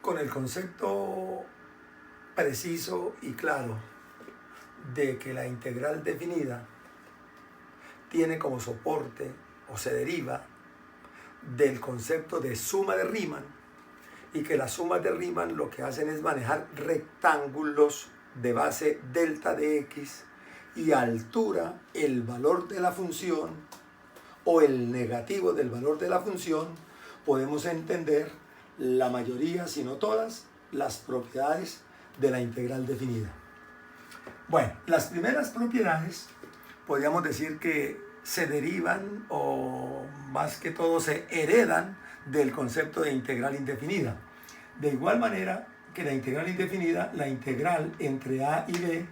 con el concepto preciso y claro de que la integral definida tiene como soporte o se deriva del concepto de suma de Riemann, y que las sumas de Riemann lo que hacen es manejar rectángulos de base delta de x y altura el valor de la función o el negativo del valor de la función, podemos entender la mayoría, si no todas, las propiedades de la integral definida. Bueno, las primeras propiedades podríamos decir que se derivan o más que todo se heredan del concepto de integral indefinida. De igual manera que la integral indefinida, la integral entre a y b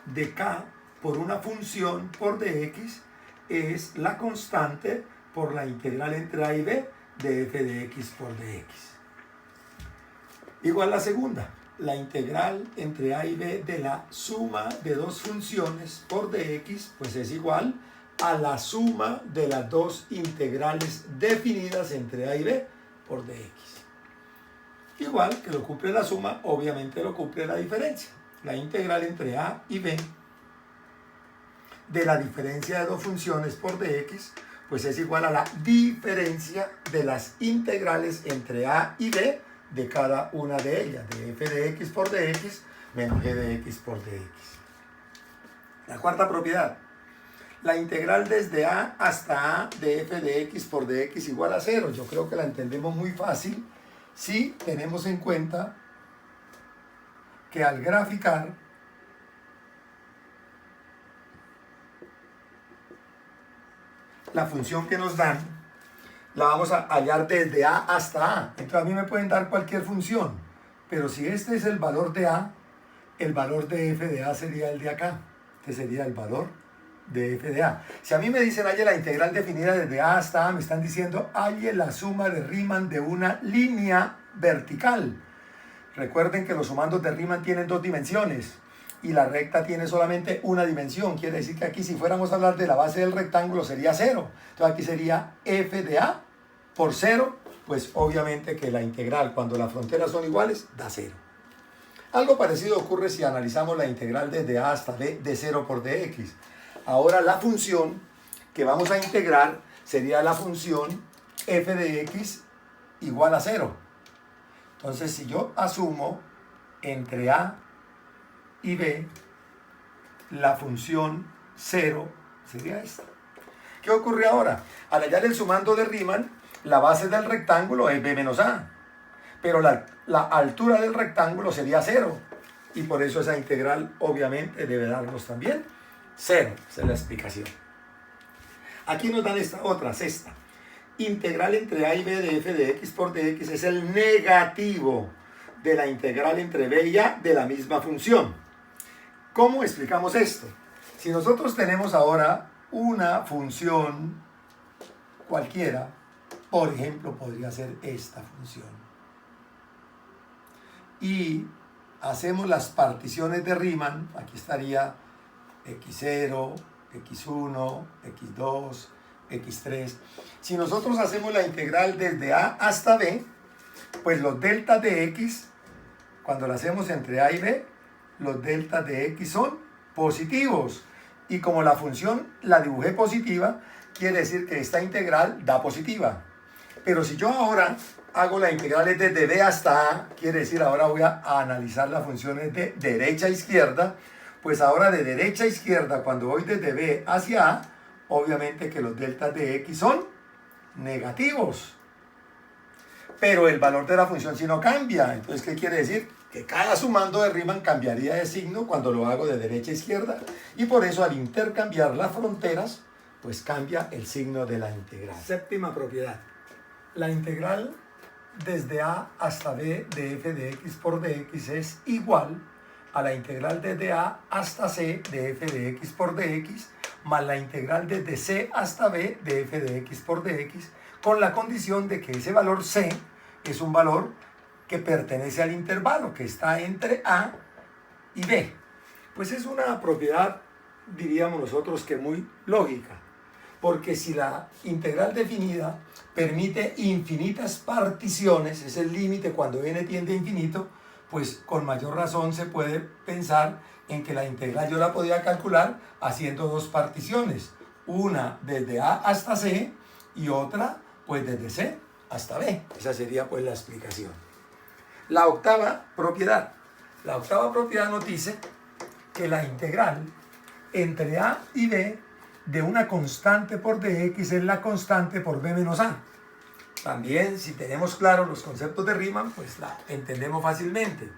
de k por una función por dx es la constante por la integral entre a y b de f de x por dx. Igual la segunda, la integral entre a y b de la suma de dos funciones por dx, pues es igual a la suma de las dos integrales definidas entre a y b por dx. Igual que lo cumple la suma, obviamente lo cumple la diferencia. La integral entre a y b de la diferencia de dos funciones por dx, pues es igual a la diferencia de las integrales entre a y b de cada una de ellas, de f de x por dx menos g de x por dx. La cuarta propiedad, la integral desde a hasta a de f de x por dx igual a 0. Yo creo que la entendemos muy fácil si tenemos en cuenta que al graficar la función que nos dan, la vamos a hallar desde a hasta a. Entonces a mí me pueden dar cualquier función, pero si este es el valor de a, el valor de f de a sería el de acá. Este sería el valor de f de a. Si a mí me dicen halle la integral definida desde a hasta a, me están diciendo halle la suma de Riemann de una línea vertical. Recuerden que los sumandos de Riemann tienen dos dimensiones y la recta tiene solamente una dimensión. Quiere decir que aquí, si fuéramos a hablar de la base del rectángulo, sería 0. Entonces aquí sería f de a por 0, pues obviamente que la integral, cuando las fronteras son iguales, da 0. Algo parecido ocurre si analizamos la integral desde a hasta b de 0 por dx. Ahora la función que vamos a integrar sería la función f de x igual a 0. Entonces, si yo asumo entre a y b la función 0, sería esta. ¿Qué ocurre ahora? Al hallar el sumando de Riemann, la base del rectángulo es b menos a, pero la altura del rectángulo sería 0, y por eso esa integral obviamente debe darnos también 0. Esa es la explicación. Aquí nos dan esta otra, sexta. Integral entre a y b de f de x por dx es el negativo de la integral entre b y a de la misma función. ¿Cómo explicamos esto? Si nosotros tenemos ahora una función cualquiera, por ejemplo, podría ser esta función, y hacemos las particiones de Riemann, aquí estaría x0, x1, x2, x3. Si nosotros hacemos la integral desde a hasta b, pues los deltas de x, cuando la hacemos entre a y b, los deltas de x son positivos. Y como la función la dibujé positiva, quiere decir que esta integral da positiva. Pero si yo ahora hago la integral desde b hasta a, quiere decir ahora voy a analizar las funciones de derecha a izquierda, pues ahora de derecha a izquierda, cuando voy desde b hacia a, obviamente que los deltas de x son negativos. Pero el valor de la función sí no cambia. Entonces, ¿qué quiere decir? Que cada sumando de Riemann cambiaría de signo cuando lo hago de derecha a izquierda. Y por eso al intercambiar las fronteras, pues cambia el signo de la integral. Séptima propiedad. La integral desde a hasta b de f de x por dx es igual a la integral desde a hasta c de f de x por dx más la integral desde c hasta b de f de x por dx, con la condición de que ese valor c es un valor que pertenece al intervalo, que está entre a y b. Pues es una propiedad, diríamos nosotros, que muy lógica. porque si la integral definida permite infinitas particiones, es el límite cuando n tiende a infinito, pues con mayor razón se puede pensar en que la integral yo la podía calcular haciendo dos particiones, una desde A hasta C y otra pues desde C hasta B. Esa sería pues la explicación. La octava propiedad. La octava propiedad nos dice que la integral entre A y B de una constante por dx es la constante por b menos a. También, si tenemos claros los conceptos de Riemann, pues la entendemos fácilmente.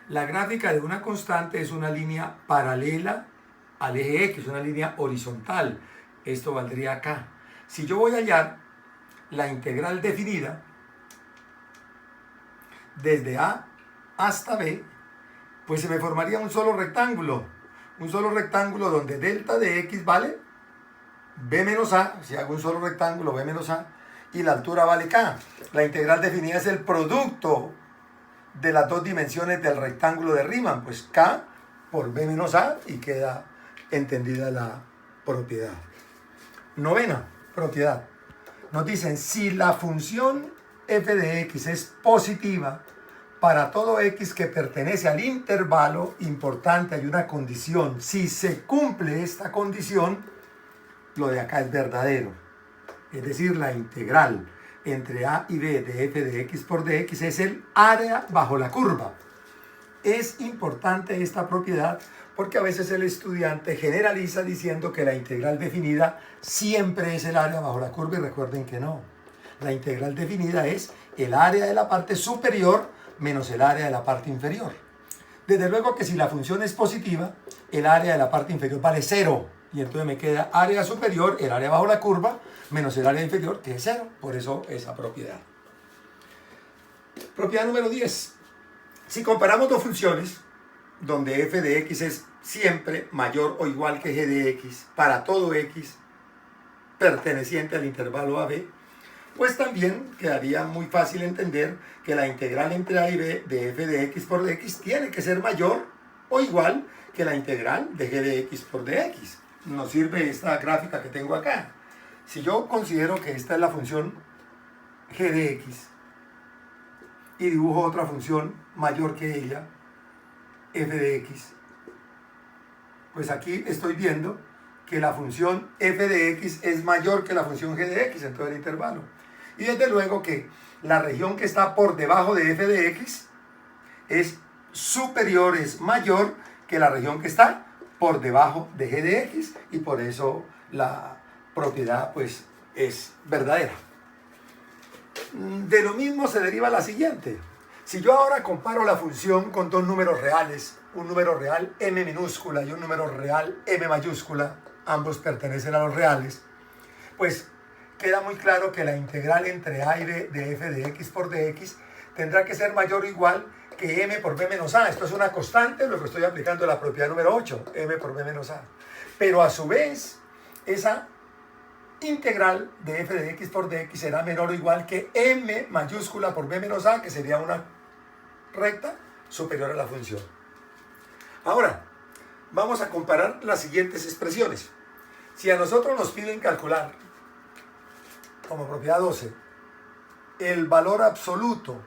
La gráfica de una constante es una línea paralela al eje X, una línea horizontal. Esto valdría acá. Si yo voy a hallar la integral definida desde A hasta B, pues se me formaría un solo rectángulo. Un solo rectángulo donde delta de X vale b menos a, si hago un solo rectángulo, b menos a, y la altura vale k. La integral definida es el producto de las dos dimensiones del rectángulo de Riemann, pues k por b menos a, y queda entendida la propiedad. Novena propiedad. Nos dicen, si la función f de x es positiva para todo x que pertenece al intervalo, importante, hay una condición. Si se cumple esta condición, lo de acá es verdadero. Es decir, la integral entre a y b de f de x por dx es el área bajo la curva. Es importante esta propiedad porque a veces el estudiante generaliza diciendo que la integral definida siempre es el área bajo la curva, y recuerden que no. La integral definida es el área de la parte superior menos el área de la parte inferior. Desde luego que si la función es positiva, el área de la parte inferior vale 0. Y entonces me queda área superior, el área bajo la curva, menos el área inferior, que es 0. Por eso esa propiedad. Propiedad número 10. Si comparamos dos funciones, donde f de x es siempre mayor o igual que g de x, para todo x perteneciente al intervalo AB, pues también quedaría muy fácil entender que la integral entre a y b de f de x por dx tiene que ser mayor o igual que la integral de g de x por dx. Nos sirve esta gráfica que tengo acá. Si yo considero que esta es la función g de x y dibujo otra función mayor que ella, f de x, pues aquí estoy viendo que la función f de x es mayor que la función g de x en todo el intervalo. Y desde luego que la región que está por debajo de f de x es superior, es mayor que la región que está por debajo de g de x, y por eso la propiedad pues es verdadera. De lo mismo se deriva la siguiente. Si yo ahora comparo la función con dos números reales, un número real m minúscula y un número real m mayúscula, ambos pertenecen a los reales, pues queda muy claro que la integral entre a y b de f de x por dx tendrá que ser mayor o igual que m por b menos a. Esto es una constante, luego estoy aplicando la propiedad número 8, m por b menos a. Pero a su vez, esa integral de f de x por dx será menor o igual que m mayúscula por b menos a, que sería una recta superior a la función. Ahora, vamos a comparar las siguientes expresiones. Si a nosotros nos piden calcular, como propiedad 12, el valor absoluto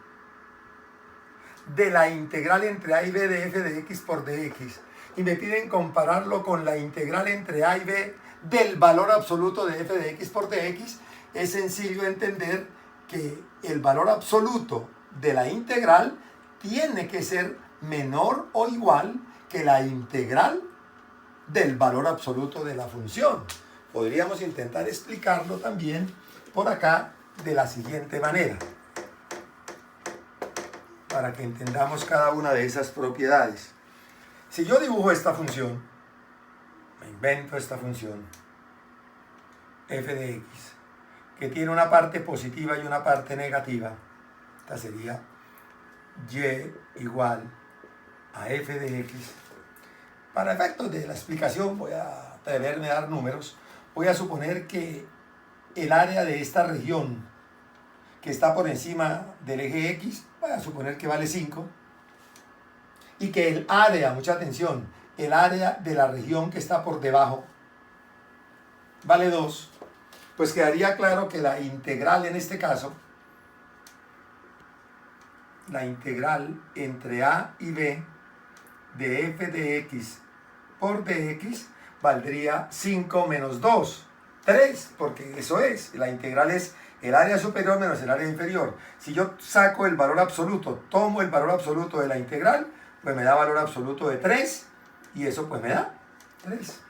de la integral entre a y b de f de x por dx, y me piden compararlo con la integral entre a y b del valor absoluto de f de x por dx, es sencillo entender que el valor absoluto de la integral tiene que ser menor o igual que la integral del valor absoluto de la función. Podríamos intentar explicarlo también por acá de la siguiente manera, para que entendamos cada una de esas propiedades. Si yo dibujo esta función, me invento esta función, f de x, que tiene una parte positiva y una parte negativa, esta sería y igual a f de x. Para efectos de la explicación voy a atreverme a dar números. Voy a suponer que el área de esta región que está por encima del eje x, voy a suponer que vale 5, y que el área, mucha atención, el área de la región que está por debajo vale 2, pues quedaría claro que la integral en este caso, la integral entre a y b de f de x por dx valdría 5 menos 2, 3, porque eso es, la integral es el área superior menos el área inferior. Si yo saco el valor absoluto, tomo el valor absoluto de la integral, pues me da valor absoluto de 3, y eso pues me da 3.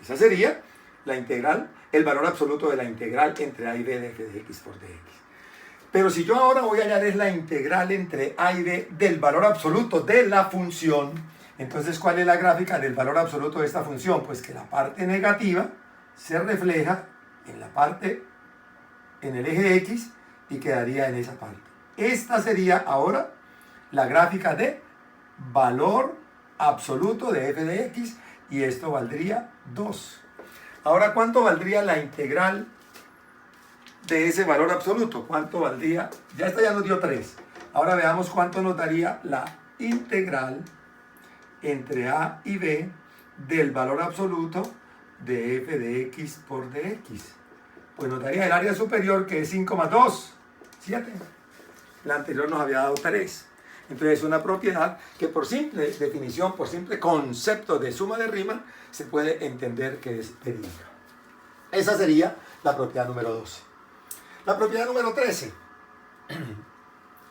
Esa sería la integral, el valor absoluto de la integral entre a y b de f de x por dx. Pero si yo ahora voy a hallar es la integral entre a y b del valor absoluto de la función, entonces ¿cuál es la gráfica del valor absoluto de esta función? Pues que la parte negativa se refleja en la parte, en el eje x, y quedaría en esa parte. Esta sería ahora la gráfica de valor absoluto de f de x, y esto valdría 2. Ahora, ¿cuánto valdría la integral de ese valor absoluto? ¿Cuánto valdría? Ya esta ya nos dio 3. Ahora veamos cuánto nos daría la integral entre a y b del valor absoluto de f de x por dx. Pues nos daría el área superior, que es 5 más 2, 7. La anterior nos había dado 3. Entonces es una propiedad que por simple definición, por simple concepto de suma de rima, se puede entender que es verídica. Esa sería la propiedad número 12. La propiedad número 13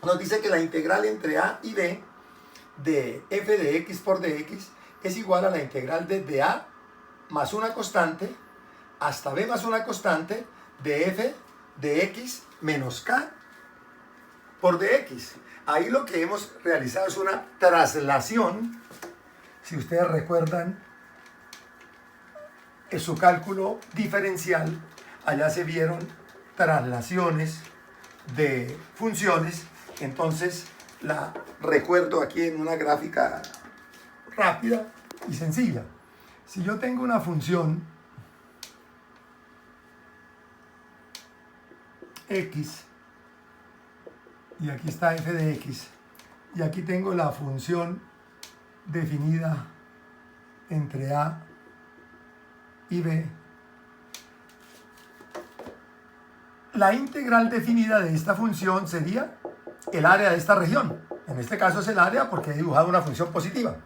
nos dice que la integral entre a y b de f de x por dx es igual a la integral desde a más una constante hasta b más una constante de f de x menos k por dx. Ahí lo que hemos realizado es una traslación. Si ustedes recuerdan, en su cálculo diferencial, allá se vieron traslaciones de funciones. Entonces la recuerdo aquí en una gráfica rápida y sencilla. Si yo tengo una función x, y aquí está f de x, y aquí tengo la función definida entre a y b, la integral definida de esta función sería el área de esta región. En este caso es el área porque he dibujado una función positiva.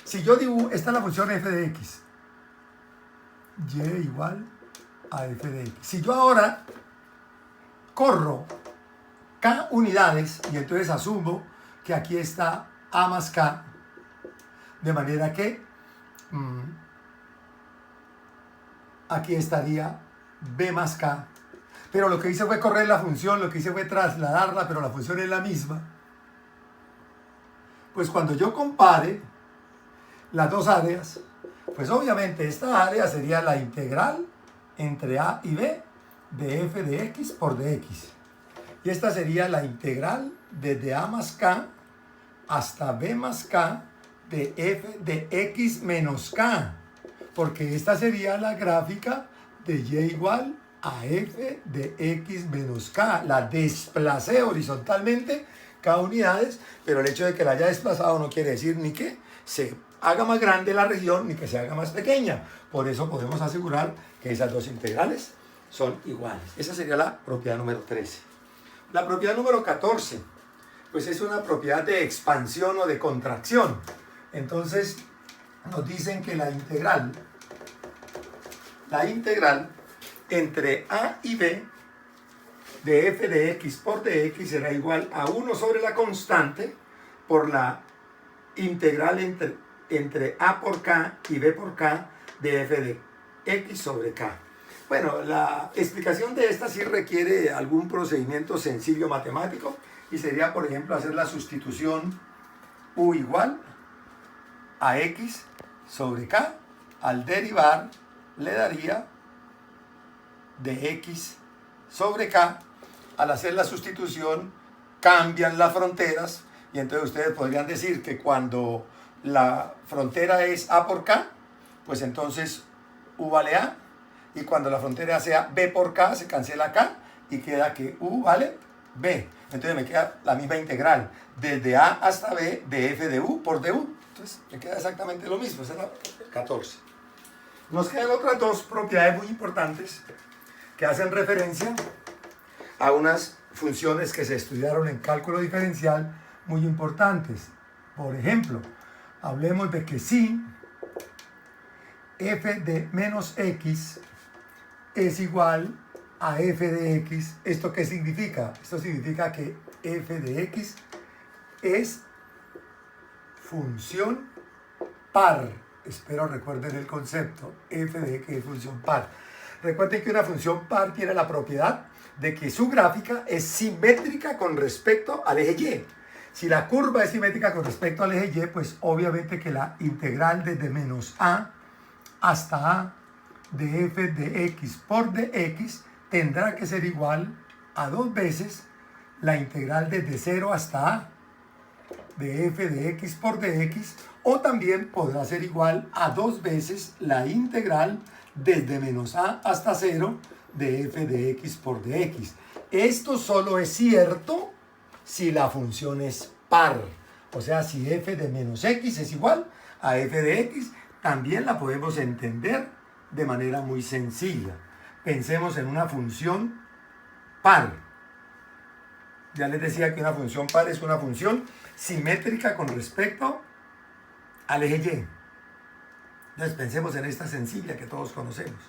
Si yo dibujo, esta es la función f de x, y igual a f de x. Si yo ahora corro k unidades, y entonces asumo que aquí está a más k, de manera que aquí estaría b más k, pero lo que hice fue correr la función, lo que hice fue trasladarla, pero la función es la misma. Pues cuando yo compare las dos áreas, pues obviamente esta área sería la integral entre a y b de f de x por dx. Y esta sería la integral desde a más k hasta b más k de f de x menos k, porque esta sería la gráfica de y igual a f de x menos k. La desplacé horizontalmente k unidades, pero el hecho de que la haya desplazado no quiere decir ni que se haga más grande la región ni que se haga más pequeña. Por eso podemos asegurar que esas dos integrales son iguales. Esa sería la propiedad número 13. La propiedad número 14, pues es una propiedad de expansión o de contracción. Entonces nos dicen que la integral entre a y b de f de x por dx será igual a 1 sobre la constante por la integral entre a por k y b por k de f de x sobre k. Bueno, la explicación de esta sí requiere algún procedimiento sencillo matemático, y sería, por ejemplo, hacer la sustitución u igual a x sobre k. Al derivar le daría de x sobre k. Al hacer la sustitución cambian las fronteras, y entonces ustedes podrían decir que cuando la frontera es a por k, pues entonces u vale a, y cuando la frontera sea b por k se cancela k y queda que u vale b. Entonces me queda la misma integral desde a hasta b de f de u por du. Entonces me queda exactamente lo mismo. Esa es la 14. Nos quedan otras dos propiedades muy importantes que hacen referencia a unas funciones que se estudiaron en cálculo diferencial muy importantes. Por ejemplo, hablemos de que si f de menos x es igual a f de x, ¿esto qué significa? Esto significa que f de x es función par. Espero recuerden el concepto, f de x es función par. Recuerden que una función par tiene la propiedad de que su gráfica es simétrica con respecto al eje y. Si la curva es simétrica con respecto al eje y, pues obviamente que la integral desde menos a hasta a de f de x por dx tendrá que ser igual a 2 veces la integral desde 0 hasta a de f de x por dx, o también podrá ser igual a 2 veces la integral desde menos a hasta 0 de f de x por dx. Esto solo es cierto si la función es par. O sea, si f de menos x es igual a f de x, también la podemos entender de manera muy sencilla. Pensemos en una función par. Ya les decía que una función par es una función simétrica con respecto al eje y. Entonces pensemos en esta sencilla que todos conocemos,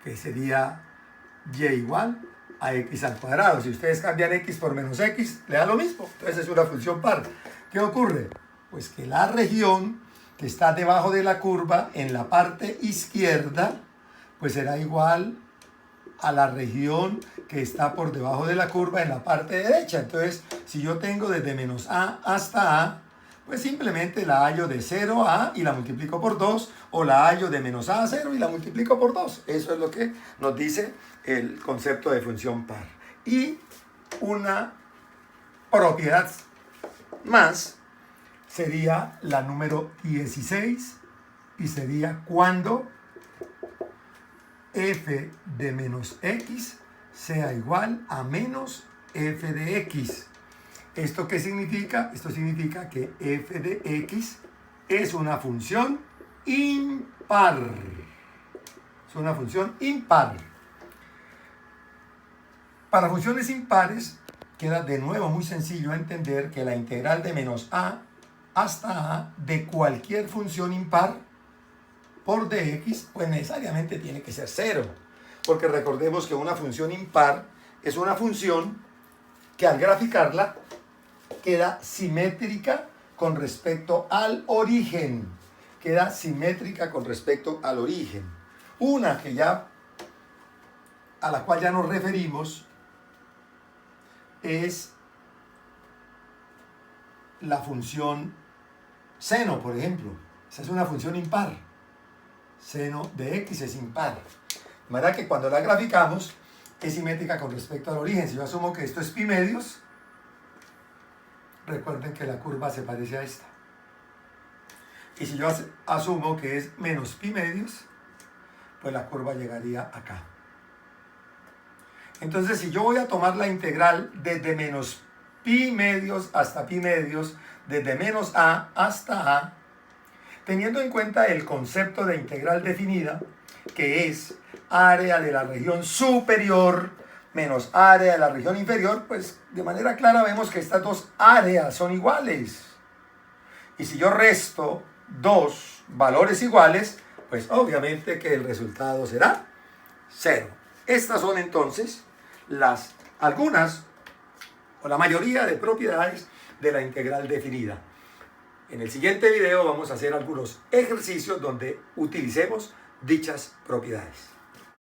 que sería y igual a x al cuadrado. Si ustedes cambian x por menos x, le da lo mismo. Entonces es una función par. ¿Qué ocurre? Pues que la región que está debajo de la curva en la parte izquierda, pues será igual a la región que está por debajo de la curva en la parte derecha. Entonces, si yo tengo desde menos a hasta a, pues simplemente la hallo de 0 a y la multiplico por 2, o la hallo de menos a 0 y la multiplico por 2. Eso es lo que nos dice el concepto de función par. Y una propiedad más sería la número 16, y sería cuando f de menos x sea igual a menos f de x. ¿Esto qué significa? Esto significa que f de x es una función impar. Es una función impar. Para funciones impares queda de nuevo muy sencillo entender que la integral de menos a hasta a de cualquier función impar por dx, pues necesariamente tiene que ser 0. Porque recordemos que una función impar es una función que al graficarla queda simétrica con respecto al origen. Queda simétrica con respecto al origen. Una que ya, a la cual ya nos referimos, es la función seno, por ejemplo. Esa es una función impar. Seno de x es impar. De manera que cuando la graficamos es simétrica con respecto al origen. Si yo asumo que esto es pi medios, recuerden que la curva se parece a esta. Y si yo asumo que es menos pi medios, pues la curva llegaría acá. Entonces, si yo voy a tomar la integral desde menos pi medios hasta pi medios, desde menos a hasta a, teniendo en cuenta el concepto de integral definida, que es área de la región superior menos área de la región inferior, pues de manera clara vemos que estas dos áreas son iguales. Y si yo resto dos valores iguales, pues obviamente que el resultado será 0. Estas son entonces algunas o la mayoría de propiedades de la integral definida. En el siguiente video vamos a hacer algunos ejercicios donde utilicemos dichas propiedades.